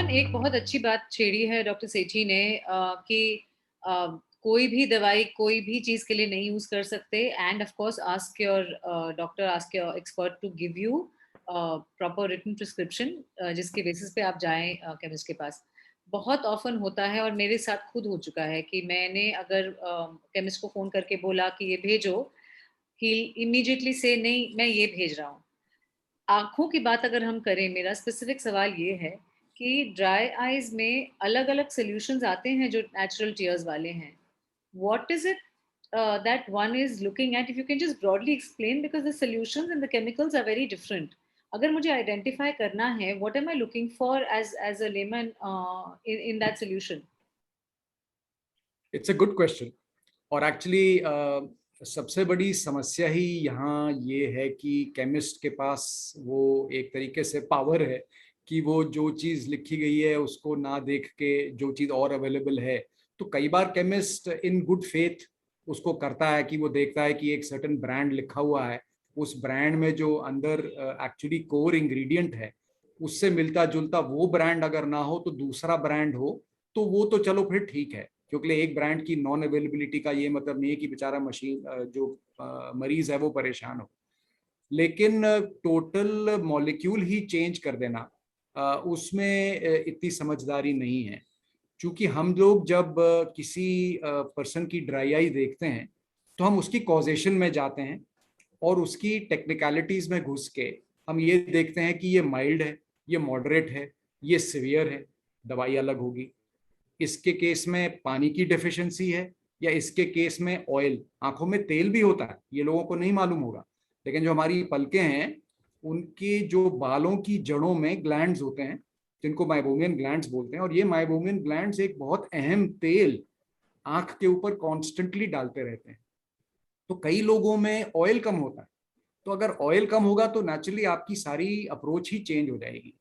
रोहन, एक बहुत अच्छी बात छेड़ी है डॉक्टर सेठी ने कि कोई भी दवाई कोई भी चीज के लिए नहीं यूज कर सकते। And of course ask your doctor, ask your expert to give you proper written prescription, जिसके बेसिस पे आप जाएं केमिस्ट के पास। बहुत ऑफन होता है और मेरे साथ खुद हो चुका है कि मैंने अगर केमिस्ट को फोन करके बोला कि ये भेजो, ही इमीडिएटली से नहीं, मैं ये भेज रहा हूँ। आंखों की बात अगर हम करें, मेरा स्पेसिफिक सवाल ये है कि ड्राई आईज में अलग अलग सोल्यूशंस आते हैं जो नेचुरल टीयर्स वाले हैं। What is it that one is looking at? If you can just broadly explain, because the solutions and the chemicals are very different. अगर मुझे आइडेंटिफाई करना है, what am I looking for as a layman in that solution? It's a good question. और actually सबसे बड़ी समस्या ही यहाँ ये है कि केमिस्ट के पास वो एक तरीके से पावर है कि वो जो चीज़ लिखी गई है उसको ना देख के जो चीज़ और अवेलेबल है, तो कई बार केमिस्ट इन गुड फेथ उसको करता है कि वो देखता है कि एक सर्टेन ब्रांड लिखा हुआ है, उस ब्रांड में जो अंदर एक्चुअली कोर इंग्रेडिएंट है उससे मिलता जुलता वो ब्रांड अगर ना हो तो दूसरा ब्रांड हो, तो वो तो चलो फिर ठीक है, क्योंकि एक ब्रांड की नॉन अवेलेबिलिटी का ये मतलब नहीं है कि बेचारा मशीन जो मरीज है वो परेशान हो। लेकिन टोटल मॉलिक्यूल ही चेंज कर देना उसमें इतनी समझदारी नहीं है। क्योंकि हम लोग जब किसी पर्सन की ड्राई आई देखते हैं तो हम उसकी कॉजेशन में जाते हैं और उसकी टेक्निकलिटीज में घुस के हम ये देखते हैं कि ये माइल्ड है, ये मॉडरेट है, ये सिवियर है, दवाई अलग होगी। इसके केस में पानी की डेफिशिएंसी है, या इसके केस में ऑयल, आंखों में तेल भी होता है, ये लोगों को नहीं मालूम होगा, लेकिन जो हमारी पलकें हैं उनके जो बालों की जड़ों में ग्लैंड्स होते हैं जिनको माइबोमियन ग्लैंड्स बोलते हैं, और ये माइबोमियन ग्लैंड्स एक बहुत अहम तेल आंख के ऊपर कॉन्स्टेंटली डालते रहते हैं। तो कई लोगों में ऑयल कम होता है, तो अगर ऑयल कम होगा तो नेचुरली आपकी सारी अप्रोच ही चेंज हो जाएगी।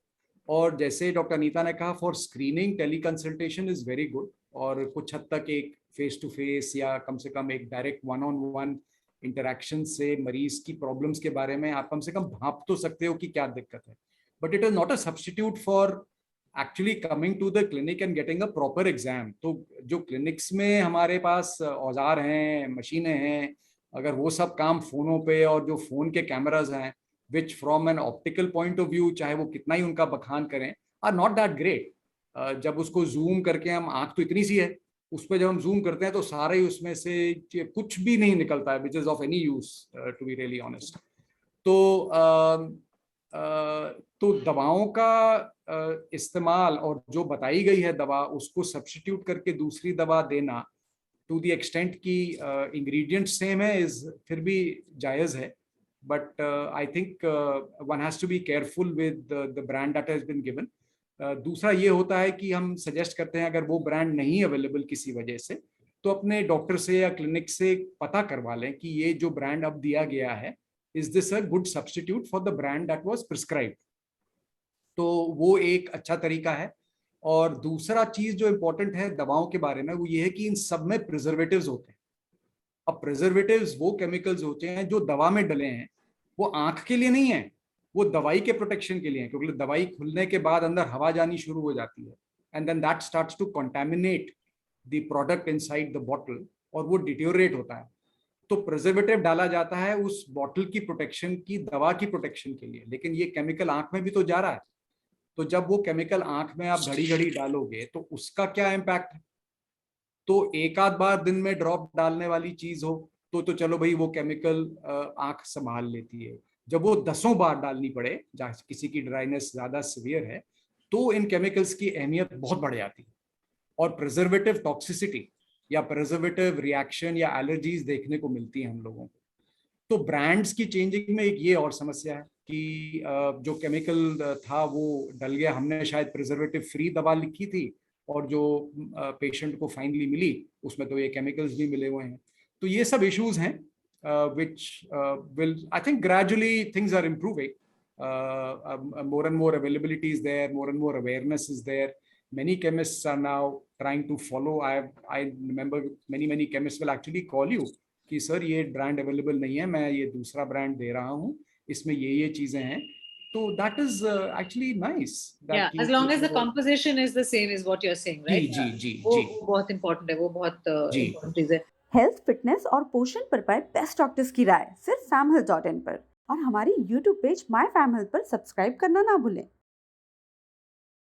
और जैसे डॉक्टर नीता ने कहा, for screening tele consultation is very good, और कुछ हद तक एक फेस टू फेस या कम से कम एक direct one on one interaction से मरीज की प्रॉब्लम्स के बारे में आप कम से कम भाप तो सकते हो कि क्या दिक्कत है। But it is not a substitute for actually coming to the clinic and getting a proper exam. तो जो क्लिनिक्स में हमारे पास औजार हैं, मशीनें हैं, अगर वो सब काम फोनों पे और जो फोन के कैमराज हैं which from an optical point of view चाहे वो कितना ही उनका बखान करें आर नॉट दैट ग्रेट। जब उसको जूम करके हम, आंख तो इतनी सी है, उस पर जब हम जूम करते हैं तो सारे ही उसमें से कुछ भी नहीं निकलता है which is of any use, to be really honest. तो तो दवाओं का इस्तेमाल और जो बताई गई है दवा उसको सब्स्टिट्यूट करके दूसरी दवा देना टू द एक्सटेंट की इंग्रेडिएंट सेम है इज फिर भी जायज़ है। But I think one has to be careful with the brand that has been given. दूसरा ये होता है कि हम सजेस्ट करते हैं अगर वो ब्रांड नहीं अवेलेबल किसी वजह से, तो अपने डॉक्टर से या क्लिनिक से पता करवा लें कि ये जो ब्रांड अब दिया गया है is this a good substitute for the brand that was prescribed. तो वो एक अच्छा तरीका है। और दूसरा चीज जो इंपॉर्टेंट है दवाओं के बारे में वो ये है कि इन सब में प्रिजर्वेटिव्स होते हैं। अब प्रिजर्वेटिव्स वो केमिकल्स होते हैं जो दवा में डले हैं, वो आंख के लिए नहीं है, वो दवाई के प्रोटेक्शन के लिए है, क्योंकि दवाई खुलने के बाद अंदर हवा जानी शुरू हो जाती है and then that starts to contaminate the product inside the bottle और वो डिटेरियोरेट होता है। तो प्रिजर्वेटिव डाला जाता है उस बॉटल की प्रोटेक्शन की, दवा की प्रोटेक्शन के लिए, लेकिन ये केमिकल आंख में भी तो जा रहा है। तो जब वो केमिकल आंख में आप घड़ी घड़ी डालोगे तो उसका क्या इम्पैक्ट है। तो एक आध बार दिन में ड्रॉप डालने वाली चीज हो तो चलो भाई वो केमिकल आंख संभाल लेती है। जब वो दसों बार डालनी पड़े, जहाँ किसी की ड्राइनेस ज्यादा सिवियर है, तो इन केमिकल्स की अहमियत बहुत बढ़ जाती है और प्रिजर्वेटिव टॉक्सिसिटी या प्रिजर्वेटिव रिएक्शन या एलर्जीज देखने को मिलती है हम लोगों को। तो ब्रांड्स की चेंजिंग में एक ये और समस्या है कि जो केमिकल था वो डल गया, हमने शायद प्रिजर्वेटिव फ्री दवा लिखी थी और जो पेशेंट को फाइनली मिली उसमें तो ये केमिकल्स भी मिले हुए हैं। तो ये सब इश्यूज हैं which will, I think gradually things are improving. More and more availability is there, more and more awareness is there. Many chemists are now trying to follow. I remember many chemists will actually call you कि sir ये brand available नहीं है, मैं ये दूसरा brand दे रहा हूँ, इसमें ये चीजें हैं। तो that is actually nice Yeah, that as long as the composition is the same is what you're saying, जी right? जी जी वो जी बहुत important है, वो बहुत जी important चीज है. हेल्थ, फिटनेस और पोषण पर पाए बेस्ट डॉक्टर्स की राय सिर्फ famhealth.in पर, और हमारी YouTube page my fam health पर सब्सक्राइब करना ना भूलें।